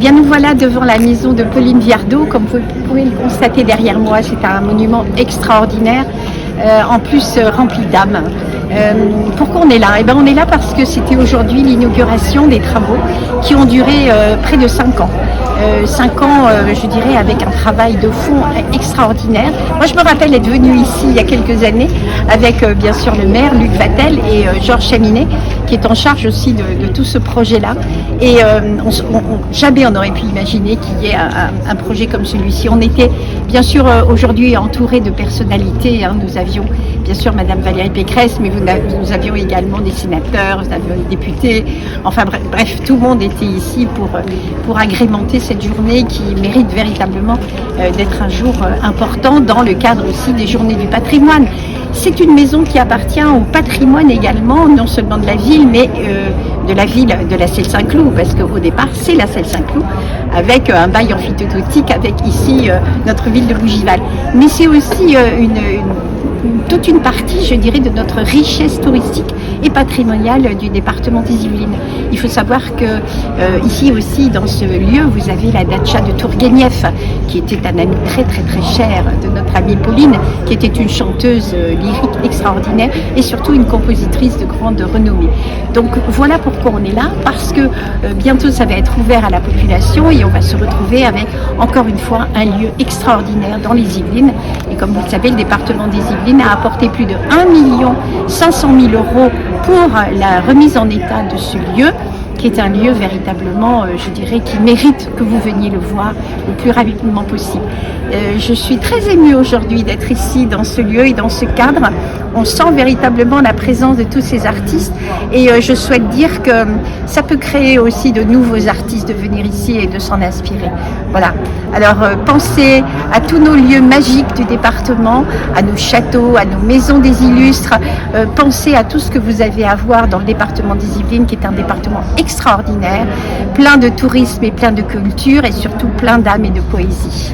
bien, nous voilà devant la maison de Pauline Viardot. Comme vous pouvez le constater derrière moi, c'est un monument extraordinaire, en plus rempli d'âme. Pourquoi on est là? Eh bien, on est là parce que c'était aujourd'hui l'inauguration des travaux qui ont duré près de 5 ans. 5 ans, je dirais, avec un travail de fond extraordinaire. Moi, je me rappelle être venue ici il y a quelques années avec, bien sûr, le maire, Luc Vatel, et Georges Chaminet, qui est en charge aussi de tout ce projet-là. Et jamais on aurait pu imaginer qu'il y ait un projet comme celui-ci. On était, bien sûr, aujourd'hui entourés de personnalités. Nous avions, bien sûr, Madame Valérie Pécresse, mais nous avions également des sénateurs, nous avions des députés. Enfin bref, tout le monde était ici pour agrémenter cette journée qui mérite véritablement d'être un jour important dans le cadre aussi des journées du patrimoine. C'est une maison qui appartient au patrimoine également, non seulement de la ville, mais de la ville de la Celle-Saint-Cloud, parce qu'au départ, c'est la Celle-Saint-Cloud, avec un bail amphithéotique, avec ici notre ville de Bougival. Mais c'est aussi toute une partie, je dirais, de notre richesse touristique et patrimoniale du département des Yvelines. Il faut savoir que ici aussi, dans ce lieu, vous avez la datcha de Tourguenieff, qui était un ami très très très cher de notre amie Pauline, qui était une chanteuse lyrique extraordinaire et surtout une compositrice de grande renommée. Donc voilà pourquoi on est là, parce que bientôt ça va être ouvert à la population et on va se retrouver avec encore une fois un lieu extraordinaire dans les Yvelines. Et comme vous le savez, le département des Yvelines a apporté plus de 1 500 000 € pour la remise en état de ce lieu, qui est un lieu véritablement, je dirais, qui mérite que vous veniez le voir le plus rapidement possible. Je suis très émue aujourd'hui d'être ici dans ce lieu et dans ce cadre. On sent véritablement la présence de tous ces artistes et je souhaite dire que ça peut créer aussi de nouveaux artistes de venir ici et de s'en inspirer. Voilà. Alors pensez à tous nos lieux magiques du département, à nos châteaux, à nos maisons des illustres. Pensez à tout ce que vous avez à voir dans le département des Yvelines, qui est un département extraordinaire, plein de tourisme et plein de culture et surtout plein d'âme et de poésie.